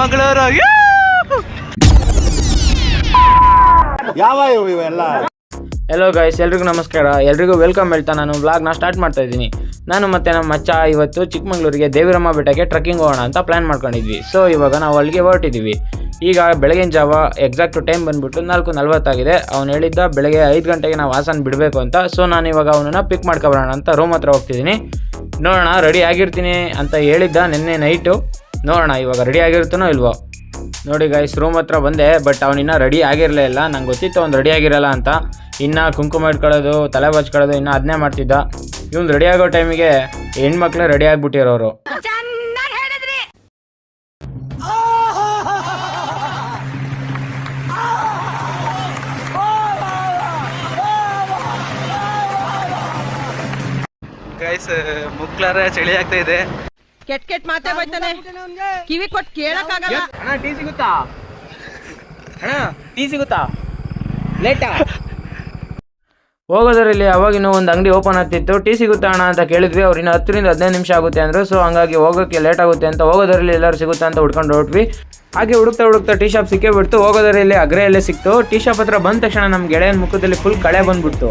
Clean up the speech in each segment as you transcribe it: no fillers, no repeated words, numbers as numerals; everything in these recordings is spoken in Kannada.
ಚಿಕ್ಕಮಗಳೂರು. ಯಾವ ಇವೆಲ್ಲ. ಹೆಲೋ ಗೈಸ್, ಎಲ್ರಿಗೂ ನಮಸ್ಕಾರ, ಎಲ್ರಿಗೂ ವೆಲ್ಕಮ್ ಹೇಳ್ತಾ ನಾನು ವ್ಲಾಗ್ನ ಸ್ಟಾರ್ಟ್ ಮಾಡ್ತಾ ಇದ್ದೀನಿ. ನಾನು ಮತ್ತು ನಮ್ಮ ಮಚ್ಚ ಇವತ್ತು ಚಿಕ್ಕಮಗಳೂರಿಗೆ ದೇವಿರಮ್ಮ ಬೆಟ್ಟಕ್ಕೆ ಟ್ರೆಕ್ಕಿಂಗ್ ಹೋಗೋಣ ಅಂತ ಪ್ಲ್ಯಾನ್ ಮಾಡ್ಕೊಂಡಿದ್ವಿ. ಸೊ ಇವಾಗ ನಾವು ಅಲ್ಲಿಗೆ ಹೊರಟಿದ್ದೀವಿ. ಈಗ ಬೆಳಗಿನ ಜಾವ ಎಕ್ಸಾಕ್ಟ್ ಟೈಮ್ ಬಂದುಬಿಟ್ಟು 4:40 ಅವ್ನು ಹೇಳಿದ್ದ ಬೆಳಗ್ಗೆ 5 ಗಂಟೆಗೆ ನಾವು ಹಾಸನ ಬಿಡಬೇಕು ಅಂತ. ಸೊ ನಾನು ಇವಾಗ ಅವನನ್ನು ಪಿಕ್ ಮಾಡ್ಕೊಬರೋಣ ಅಂತ ರೂಮ್ ಹತ್ರ ಹೋಗ್ತಿದ್ದೀನಿ. ನೋಡೋಣ, ರೆಡಿ ಆಗಿರ್ತೀನಿ ಅಂತ ಹೇಳಿದ್ದ ನಿನ್ನೆ ನೈಟು. ನೋಡೋಣ ಇವಾಗ ರೆಡಿ ಆಗಿರ್ತಾನೋ ಇಲ್ವೋ. ನೋಡಿ ಗೈಸ್, ರೂಮ್ ಹತ್ರ ಬಂದೆ, ಬಟ್ ಅವನಿನ್ನ ರೆಡಿ ಆಗಿರಲೇ ಇಲ್ಲ. ನಂಗೆ ಗೊತ್ತಿತ್ತು ಅವ್ನು ರೆಡಿ ಆಗಿರಲ್ಲ ಅಂತ. ಇನ್ನು ಕುಂಕುಮ ಇಟ್ಕೊಳ್ಳೋದು, ತಲೆ ಬಾಚ್ಕೊಳ್ಳೋದು ಇನ್ನು ಅದನ್ನೇ ಮಾಡ್ತಿದ್ದ. ಇವ್ನು ರೆಡಿ ಆಗೋ ಟೈಮಿಗೆ ಹೆಣ್ಮಕ್ಳೇ ರೆಡಿ ಆಗಿಬಿಟ್ಟಿರೋರು. ಗೈಸ್, ಮುಕ್ಲಾರ ಚಳಿ ಆಗ್ತಾ ಇದೆ. ಕೆಟ್ ಮಾತೇ ಬೈತಾನೆ, ಕಿವಿ ಕೊಟ್ಟು ಕೇಳಕ್ಕಾಗಲ್ಲ. ಅಣ್ಣ ಟೀ ಸಿಗುತ್ತಾ? ಅಣ್ಣ ಟೀ ಸಿಗುತ್ತಾ? ಲೇಟಾ ಹೋಗೋದ್ರಲ್ಲಿ ಅವಾಗಿನ್ನೂ ಒಂದು ಅಂಗಡಿ ಓಪನ್ ಆಗ್ತಿತ್ತು. ಟೀ ಸಿಗುತ್ತಾ ಅಣ್ಣ ಅಂತ ಕೇಳಿದ್ವಿ. ಅವ್ರು ಇನ್ನು 10-15 ನಿಮಿಷ ಆಗುತ್ತೆ ಅಂದರು. ಸೊ ಹಂಗಾಗಿ ಹೋಗೋಕ್ಕೆ ಲೇಟ್ ಆಗುತ್ತೆ ಅಂತ ಹೋಗೋದ್ರಲ್ಲಿ ಎಲ್ಲರೂ ಸಿಗುತ್ತಾ ಅಂತ ಹುಡ್ಕೊಂಡು ಹೊರಟ್ವಿ. ಹಾಗೆ ಹುಡುಕ್ತಾ ಟೀ ಶಾಪ್ ಸಿಕ್ಕೇ ಬಿಡ್ತು. ಹೋಗೋದ್ರಲ್ಲಿ ಅಗ್ರೆಯಲ್ಲೇ ಸಿಕ್ತು. ಟೀ ಶಾಪ್ ಹತ್ರ ಬಂದ ತಕ್ಷಣ ನಮ್ಮ ಗೆಳೆಯನ ಮುಖದಲ್ಲಿ ಫುಲ್ ಕಳೆ ಬಂದ್ಬಿಡ್ತು.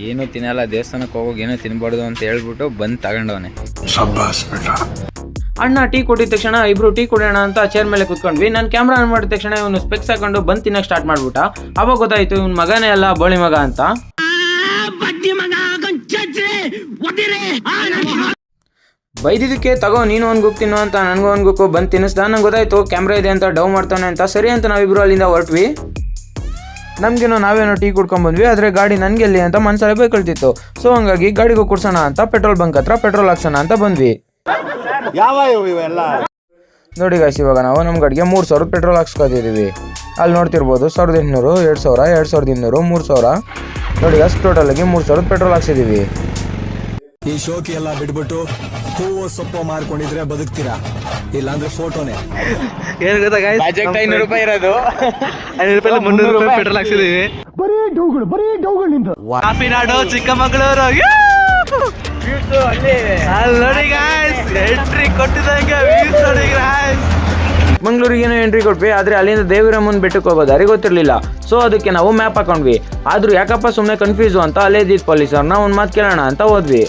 ಏನು ತಿನ್ನಲ್ಲ, ದೇವಸ್ಥಾನಕ್ಕೆ ಹೋಗೋಗಿ ಏನೂ ತಿನ್ಬಾರ್ದು ಅಂತ ಹೇಳ್ಬಿಟ್ಟು ಬಂದು ತಗೊಂಡವನೆ. ಅಣ್ಣ ಟೀ ಕೊಟ್ಟಿದ ತಕ್ಷಣ ಇಬ್ರು ಟೀ ಕುಡಿಯೋಣ ಅಂತ ಚೇರ್ ಮೇಲೆ ಕುತ್ಕೊಂಡ್ವಿ. ನಾನು ಕ್ಯಾಮ್ರಾ ಆನ್ ಮಾಡಿದ ತಕ್ಷಣ ಇವನು ಸ್ಪೆಕ್ಸ್ ಹಾಕೊಂಡು ಬಂದು ತಿನ್ನಕ್ಕೆ ಸ್ಟಾರ್ಟ್ ಮಾಡ್ಬಿಟ್ಟ. ಅವಾಗ ಗೊತ್ತಾಯ್ತು ಇವನ್ ಮಗನೇ ಅಲ್ಲ, ಬೋಳಿ ಮಗ ಅಂತ. ಬೈದಿದ್ದಕ್ಕೆ ತಗೋ ನೀನು ಒಂದು ಗುಕ್ ತಿನ್ನು ಅಂತ ನನಗೂ ಒಂದು ಗುಕ್ಕು ಬಂದು ತಿನ್ನಿಸ್ದ. ನಂಗೆ ಗೊತ್ತಾಯ್ತು ಕ್ಯಾಮ್ರಾ ಇದೆ ಅಂತ ಡೌ ಮಾಡ್ತಾನೆ ಅಂತ. ಸರಿ ಅಂತ ನಾವಿಬ್ರು ಅಲ್ಲಿಂದ ಹೊರಟ್ವಿ. ನಮಗೇನೋ ನಾವೇನೋ ಟೀ ಕುಡ್ಕೊಂಡ್ಬಂದ್ವಿ. ಆದರೆ ಗಾಡಿ ನನಗೆ ಎಲ್ಲಿ ಅಂತ ಮನಸ್ಸಲ್ಲಿ ಬೇಕಳ್ತಿತ್ತು. ಸೊ ಹಂಗಾಗಿ ಗಾಡಿಗೂ ಕುಡ್ಸೋಣ ಅಂತ ಪೆಟ್ರೋಲ್ ಬಂಕ್ ಹತ್ರ ಪೆಟ್ರೋಲ್ ಹಾಕ್ಸೋಣ ಅಂತ ಬಂದ್ವಿ. ಯಾವ ಇವೆಲ್ಲ. ನೋಡಿ ಗಾಯ್ಸ್, ಇವಾಗ ನಾವು ನಮ್ಮ ಗಾಡಿಗೆ 3,000 ಪೆಟ್ರೋಲ್ ಹಾಕ್ಸ್ಕೊತಿದ್ದೀವಿ. ಅಲ್ಲಿ ನೋಡ್ತಿರ್ಬೋದು 1,800, 2,000, 2,200, 3,000. ನೋಡಿ ಗಾಯ್ಸ್, ಟೋಟಲಾಗಿ 3,000 ಪೆಟ್ರೋಲ್ ಹಾಕ್ಸಿದ್ದೀವಿ. ಈ ಶೋಕಿ ಎಲ್ಲ ಬಿಟ್ಬಿಟ್ಟು ಹೂವು ಸೊಪ್ಪು ಮಾರ್ಕೊಂಡಿದ್ರೆ ಬದುಕ್ತೀರಾ, ಇಲ್ಲಾಂದ್ರೆ ಫೋಟೋನೇ. ಏನು ಗೊತ್ತಾ ಗೈಸ್, ಬಜೆಟ್ 500 ರೂಪಾಯಿ ಇರೋದು, 500 ರೂಪಾಯಿ 300 ರೂಪಾಯಿ ಪೆಟ್ರೋಲ್ ಹಾಕ್ಸಿದೀವಿ. ಕಾಫಿ ನಾಡು ಚಿಕ್ಕಮಗಳೂರು. ಅಲ್ಲಿ ನೋಡಿ ಗೈಸ್, ಎಂಟ್ರಿ ಕೊಟ್ಟಿದ್ದಂಗೆ ವ್ಯೂಸ್ ನೋಡಿ ಗೈಸ್. ಮಂಗಳೂರಿಗೇನೋ ಎಂಟ್ರಿ ಕೊಟ್ವಿ. ಆದರೆ ಅಲ್ಲಿಂದ ದೇವಿರಮ್ಮನ ಬೆಟ್ಟಕ್ಕೆ ಹೋಗೋ ದಾರಿ ಗೊತ್ತಿರಲಿಲ್ಲ. ಸೊ ಅದಕ್ಕೆ ನಾವು ಮ್ಯಾಪ್ ಹಾಕೊಂಡ್ವಿ. ಆದರೂ ಯಾಕಪ್ಪ ಸುಮ್ಮನೆ ಕನ್ಫ್ಯೂಸು ಅಂತ ಅಲ್ಲೇ ಇದ್ದಿದ್ದು ಪೊಲೀಸವ್ರನ್ನ ಒಂದು ಮಾತು ಕೇಳೋಣ ಅಂತ ಹೋದ್ವಿ.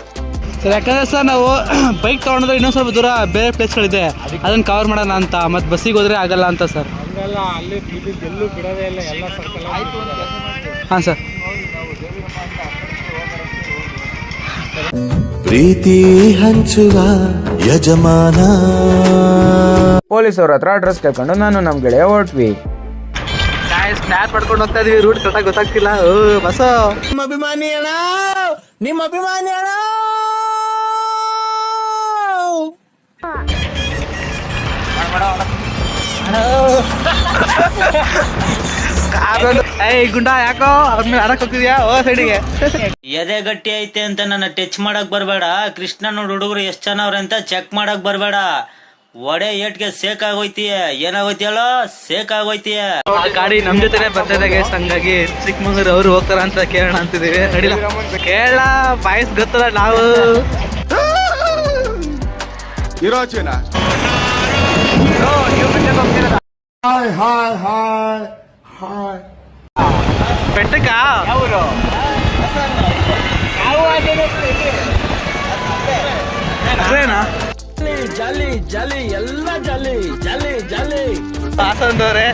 ಸರ್, ಯಾಕಂದ್ರೆ ಸರ್ ನಾವು ಬೈಕ್ ತೊಗೊಂಡ್ರೆ ಇನ್ನೊಂದು ಸ್ವಲ್ಪ ದೂರ ಬೇರೆ ಪ್ಲೇಸ್ಗಳಿದೆ, ಅದನ್ನು ಕವರ್ ಮಾಡೋಣ ಅಂತ. ಮತ್ತು ಬಸ್ಸಿಗೆ ಹೋದರೆ ಆಗಲ್ಲ ಅಂತ ಸರ್. ಹಾಂ ಸರ್. ಪ್ರೀತಿ ಹಂಚುವ ಯಜಮಾನ. ಪೊಲೀಸವ್ರ ಹತ್ರ ಅಡ್ರೆಸ್ ಕೇಳ್ಕೊಂಡು ನಾನು ನಮ್ಮ ಗೆಳೆಯ ಹೊರಟ್ವಿ. ಸ್ನ್ಯಾಪ್ ಮಾಡ್ಕೊಂಡು ಹೋಗ್ತಾ ಇದೀವಿ. ರೂಟ್ ಕರೆಕ್ಟಾಗಿ ಗೊತ್ತಾಗ್ತಿಲ್ಲ. ಬಸ್ ನಿಮ್ಮ ಅಭಿಮಾನಿ ಅಣ್ಣ, ನಿಮ್ಮ ಅಭಿಮಾನಿ ಅಣ್ಣ. ಗುಂಡ ಯಾಕೋ ಅವ್ರ ಮೇಲೆ ಆಡಕ್ ಹೋಗ್ತಿದ್ಯಾ? ಸೈಡಿಗೆ ಎದೆ ಗಟ್ಟಿ ಐತೆ ಅಂತ ನನ್ನ ಟಚ್ ಮಾಡಕ್ ಬರ್ಬೇಡ. ಕೃಷ್ಣ ನೋಡ್ ಹುಡುಗರು ಎಷ್ಟ್ ಚೆನ್ನಾವ್ರೆ ಅಂತ ಚೆಕ್ ಮಾಡಕ್ ಬರ್ಬೇಡ. ಒಡೆ ಏಟ್ಗೆ ಸೇಕ್ ಆಗೋಯ್ತೀಯ. ಏನಾಗೋಯ್ತಿಯಲ್ಲೋ, ಸೇಕ್ ಆಗೋಯ್ತೀಯ. ಗಾಡಿ ನಮ್ ಜೊತೆನೆ ಬರ್ತಾ ಇದೆ. ಹಂಗಾಗಿ ಚಿಕ್ಕಮಂಗ್ಳೂರು ಅವ್ರು ಹೋಗ್ತಾರ ಅಂತ ಕೇಳೋಣ ಅಂತಿದೀವಿ. ನಡಿಲ್ಲ ಕೇಳ ಬಾಯ್ಸ್ ಗೊತ್ತಲ್ಲ ನಾವು ಇರೋಚಿನ ಬೆಟ್ಟಕ್ಕ ಹಾಸನದವ್ರೆ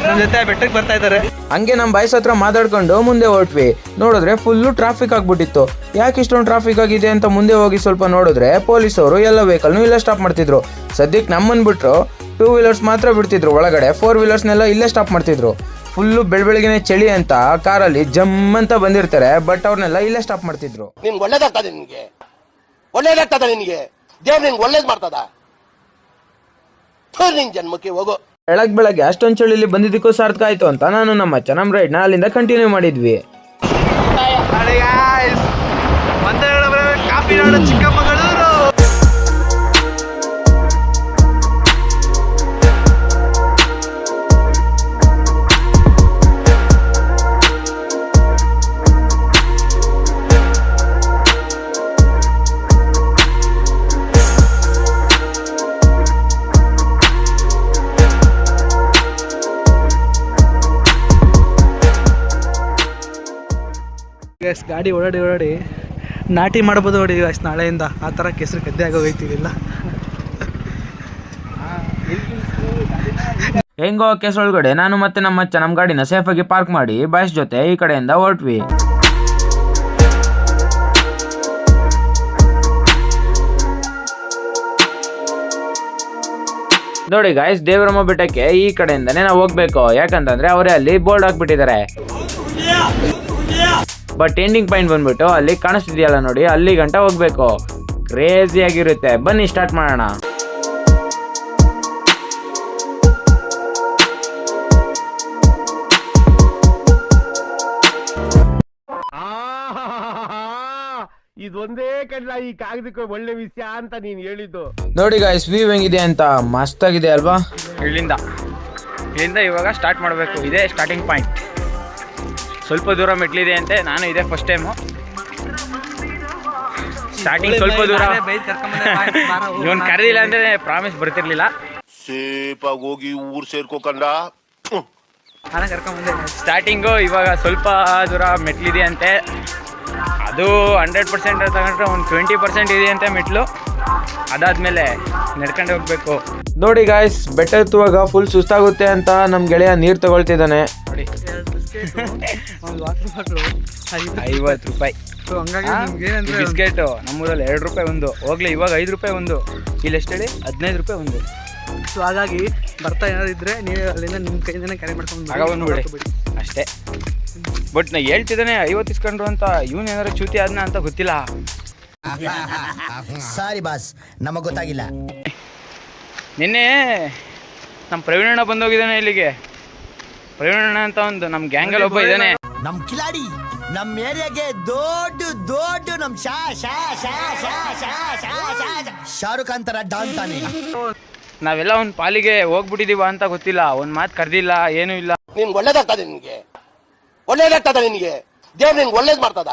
ನಮ್ ಜೊತೆ ಬೆಟ್ಟಕ್ಕೆ ಬರ್ತಾ ಇದಾರೆ. ಹಂಗೆ ನಮ್ಮ ಬಾಯ್ಸ್ ಹತ್ರ ಮಾತಾಡ್ಕೊಂಡು ಮುಂದೆ ಹೊರಟ್ವಿ. ನೋಡಿದ್ರೆ ಫುಲ್ಲು ಟ್ರಾಫಿಕ್ ಆಗ್ಬಿಟ್ಟಿತ್ತು. ಯಾಕೆ ಇಷ್ಟೊಂದು ಟ್ರಾಫಿಕ್ ಆಗಿದೆ ಅಂತ ಮುಂದೆ ಹೋಗಿ ಸ್ವಲ್ಪ ನೋಡಿದ್ರೆ ಪೊಲೀಸವರು ಎಲ್ಲ ವೆಹಿಕಲ್ನು ಇಲ್ಲೇ ಸ್ಟಾಪ್ ಮಾಡ್ತಿದ್ರು. ಸದ್ಯಕ್ಕೆ ನಮ್ಮನ್ನು ಬಿಟ್ಟರು 2 ವೀಲರ್ಸ್ ಮಾತ್ರ ಬಿಡ್ತಿದ್ರು ಒಳಗಡೆ. 4 ವೀಲರ್ಸ್ನೆಲ್ಲ ಇಲ್ಲೇ ಸ್ಟಾಪ್ ಮಾಡ್ತಿದ್ರು. ಫುಲ್ಲು ಬೆಳಬೆಳಗಿನ ಚಳಿ ಅಂತ ಕಾರಲ್ಲಿ ಜಮ್ ಅಂತ ಬಂದಿರ್ತಾರೆ, ಬಟ್ ಅವ್ರನ್ನೆಲ್ಲ ಇಲ್ಲೇ ಸ್ಟಾಪ್ ಮಾಡ್ತಿದ್ರು. ನಿನ್ಗೆ ಒಳ್ಳೇದಾಗ್ತದೆ, ಒಳ್ಳೇದಾಗ್ತದ ನಿನ್ಗೆ ದೇವ್ರು ನಿನ್ಗೆ ಒಳ್ಳೇದ್ ಮಾಡ್ತದ. ನಿನ್ ಜನ್ಮಕ್ಕೆ ಹೋಗೋ. ಬೆಳಗ್ಗೆ ಅಷ್ಟೊಂದು ಚಳಿಲಿ ಬಂದಿದ್ದಕ್ಕೂ ಸಾರ್ಥಕ ಆಯ್ತು ಅಂತ ನಾನು ನಮ್ಮ ಚನಮ್ ರೈಡ್ನ ಅಲ್ಲಿಂದ ಕಂಟಿನ್ಯೂ ಮಾಡಿದ್ವಿ. ಕಾಫಿ ನಾಡು ಚಿಕ್ಕಮಗಳೂರು. ಗೈಸ್ ಗಾಡಿ ಓಡಾಡಿ ನಾಟಿ ಮಾಡ್ಬೋದು ನೋಡಿ ಗೈಸ್ ನಾಳೆಯಿಂದ. ಆ ಥರ ಕೆಸರು ಗದ್ದೆ ಆಗೋಗೈತಿಲ್ಲ. ಹೆಂಗೋ ಕೇಸ್ ಒಳಗಡೆ ನಾನು ಮತ್ತೆ ನಮ್ಮ ಮಚ್ಚ ನಮ್ಮ ಗಾಡಿನ ಸೇಫಾಗಿ ಪಾರ್ಕ್ ಮಾಡಿ ಬಾಯ್ಸ್ ಜೊತೆ ಈ ಕಡೆಯಿಂದ ಹೊರಟ್ವಿ. ನೋಡಿ ಗಾಯ್ಸ್, ದೇವರಮ್ಮ ಬೆಟ್ಟಕ್ಕೆ ಈ ಕಡೆಯಿಂದನೇ ನಾವು ಹೋಗ್ಬೇಕು. ಯಾಕಂತಂದ್ರೆ ಅವರೇ ಅಲ್ಲಿ ಬೋರ್ಡ್ ಹಾಕ್ಬಿಟ್ಟಿದ್ದಾರೆ. ಬಟ್ ಎಂಡಿಂಗ್ ಪಾಯಿಂಟ್ ಬಂದ್ಬಿಟ್ಟು ಅಲ್ಲಿ ಕಾಣಿಸ್ತಿದೆಯಲ್ಲ ನೋಡಿ, ಅಲ್ಲಿ ಗಂಟ ಹೋಗ್ಬೇಕು. ಕ್ರೇಜಿ ಆಗಿರುತ್ತೆ. ಬನ್ನಿ ಸ್ಟಾರ್ಟ್ ಮಾಡೋಣ. ಇದೊಂದೇ ಕಡ್ಲ ಈ ಕಾಗದಕ್ಕೆ ಒಳ್ಳೆ ವಿಷಯ ಅಂತ ನೀನ್ ಹೇಳಿದ್ದು. ನೋಡಿ ಗಾಯ್ಸ್, ವ್ಯೂ ಹೆಂಗಿದೆ ಅಂತ. ಮಸ್ತ್ ಆಗಿದೆ ಅಲ್ವಾ? ಇಲ್ಲಿಂದ ಇವಾಗ ಸ್ಟಾರ್ಟ್ ಮಾಡಬೇಕು. ಇದೇ ಸ್ಟಾರ್ಟಿಂಗ್ ಪಾಯಿಂಟ್. ಸ್ವಲ್ಪ ದೂರ ಮೆಟ್ಲಿದೆ ಅಂತೆ. ನಾನು ಇದೇ ಫಸ್ಟ್ ಟೈಮು ಸ್ಟಾರ್ಟಿಂಗ್. ಸ್ವಲ್ಪ ದೂರ ಇವನ್ ಕರೆದಿಲ್ಲ ಅಂದ್ರೆ ಪ್ರಾಮಿಸ್ ಬರ್ತಿರ್ಲಿಲ್ಲ. ಸೇಫಾಗಿ ಹೋಗಿ ಊರ್ ಸೇರ್ಕೋಕಂಡ. ಸ್ಟಾರ್ಟಿಂಗು ಇವಾಗ ಸ್ವಲ್ಪ ದೂರ ಮೆಟ್ಲಿದೆ ಅಂತೆ. ಅದು 100% ತಗೊಂಡ್ರೆ ಒಂದು 20% ಇದೆ ಅಂತೆ ಮೆಟ್ಲು. ಅದಾದ್ಮೇಲೆ ನಡ್ಕೊಂಡು ಹೋಗ್ಬೇಕು. ನೋಡಿ ಗಾಯ್ಸ್, ಬೆಟ್ಟ ಹತ್ತುವಾಗ ಫುಲ್ ಸುಸ್ತಾಗುತ್ತೆ ಅಂತ ನಮ್ ಗೆಳೆಯ ನೀರು ತಗೊಳ್ತಿದ್ದಾನೆ. ನೋಡಿ 50 ರೂಪಾಯಿ ಬಿಸ್ಕೆಟ್. ನಮ್ಮೂರಲ್ಲಿ 2 ರೂಪಾಯಿ ಒಂದು. ಹೋಗ್ಲಿ ಇವಾಗ 5 ರೂಪಾಯಿ ಒಂದು. ಇಲ್ಲಿ ಎಷ್ಟು ಹೇಳಿ? 15 ರೂಪಾಯಿ ಒಂದು. ಸೊ ಹಾಗಾಗಿ ಬರ್ತಾ ಏನಾದಿದ್ರೆ ನೀವು ಅಲ್ಲಿಂದ ನಿಮ್ಮ ಕೈಯಿಂದನೇ ಕ್ಯಾರಿ ಮಾಡ್ಕೊಂಡು ಬಂದ್ಬಿಡಿ ಅಷ್ಟೇ. ಬಟ್ ನಾ ಹೇಳ್ತಿದ್ದಾನೆ 50 ಇಸ್ಕೊಂಡ್ರು ಅಂತ. ಇವನ್ ಏನಾದ್ರು ಚ್ಯೂತಿ ಆದ್ನ ಅಂತ ಗೊತ್ತಿಲ್ಲ. ಸಾರಿ ಬಾಸ್, ನಮಗ್ ಗೊತ್ತಾಗಿಲ್ಲ. ನಿನ್ನೆ ನಮ್ಮ ಪ್ರವೀಣಣ್ಣ ಬಂದೋಗಿದ್ದಾನೆ ಇಲ್ಲಿಗೆ. ಪ್ರವೀಣಣ್ಣ ಅಂತ ಒಂದು ನಮ್ಮ ಗ್ಯಾಂಗಲ್ಲಿ ಒಬ್ಬ ಇದ್ದಾನೆ. ನಮ್ ಕಿಲಾಡಿ ನಮ್ ಏರಿಯಾಗೆ ದೊಡ್ಡ ನಮ್ ಶಾರುಖ್ ಖಾನ್ ತರ ಡಾನ್ ತಾನೆ. ನಾವೆಲ್ಲ ಒಂದ್ ಪಾಲಿಗೆ ಹೋಗ್ಬಿಟ್ಟಿದೀವ ಅಂತ ಗೊತ್ತಿಲ್ಲ. ಒಂದ್ ಮಾತು ಕರ್ದಿಲ್ಲ, ಏನೂ ಇಲ್ಲ. ನಿನ್ ಒಳ್ಳೇದಾಗ್ತದೆ ನಿನ್ಗೆ, ಒಳ್ಳೇದಾಗ್ತದ ನಿನ್ಗೆ. ದೇವ್ರು ನಿನ್ಗೆ ಒಳ್ಳೇದ್ ಮಾಡ್ತದ.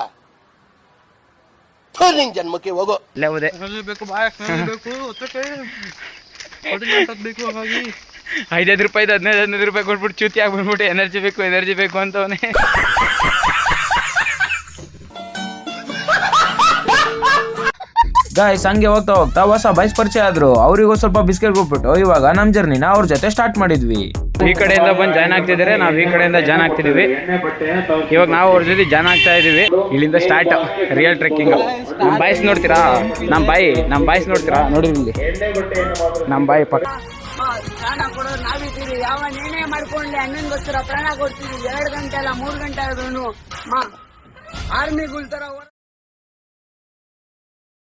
ನಿನ್ ಜನ್ಮಕ್ಕೆ ಹೋಗೋ. ಇಲ್ಲೇ ಹೋದೆ. 5 ರೂಪಾಯಿ 15 ರೂಪಾಯಿ ಕೊಟ್ಬಿಟ್ಟು ಚ್ಯೂತಿ ಆಗ್ಬಿಟ್ಬಿಟ್ಟು ಎನರ್ಜಿ ಬೇಕು ಅಂತವನೇ. ಗಾಯ್ಸ್, ಹಂಗೆ ಹೋಗ್ತಾ ಹೊಸ ಬಾಯ್ಸ್ ಪರಿಚಯ ಆದ್ರು. ಅವ್ರಿಗೂ ಸ್ವಲ್ಪ ಬಿಸ್ಕೆಟ್ ಕೊಟ್ಬಿಟ್ಟು ಇವಾಗ ನಮ್ ಜರ್ನಿನ ಅವ್ರ ಜೊತೆ ಸ್ಟಾರ್ಟ್ ಮಾಡಿದ್ವಿ. ಈ ಕಡೆಯಿಂದ ಬಂದು ಜಾಯ್ನ್ ಆಗ್ತಿದ್ದಾರೆ, ನಾವ್ ಈ ಕಡೆಯಿಂದ ಜಾಯ್ನ್ ಆಗ್ತಿದೀವಿ. ಇವಾಗ ನಾವು ಅವ್ರ ಜೊತೆ ಜಾಯ್ನ್ ಆಗ್ತಾ ಇದೀವಿ. ಇಲ್ಲಿಂದ ಸ್ಟಾರ್ಟ್ ರಿಯಲ್ ಟ್ರೆಕ್ಕಿಂಗ್. ನಮ್ ಬಾಯ್ಸ್ ನೋಡ್ತೀರಾ? ನಮ್ ಬಾಯ್ಸ್ ನೋಡ್ತೀರಾ? ನೋಡಿರಿ ಇಲ್ಲಿ ನಮ್ ಬಾಯಿ ಪಕ್ಕ. ಪ್ರಾಣ ಕೊಡೋರು ನಾವಿದ್ದೀರಿ. ಯಾವ ನೇಣೆ ಮಾಡ್ಕೊಂಡ್ಲಿ ಅನ್ನೋನ್ಗೋಸ್ಕರ ಪ್ರಾಣ ಕೊಡ್ತೀವಿ. 2 ಗಂಟೆ ಅಲ್ಲ 3 ಗಂಟೆ ಆದ್ರೂ ಆರ್ಮಿಗಳ ತರ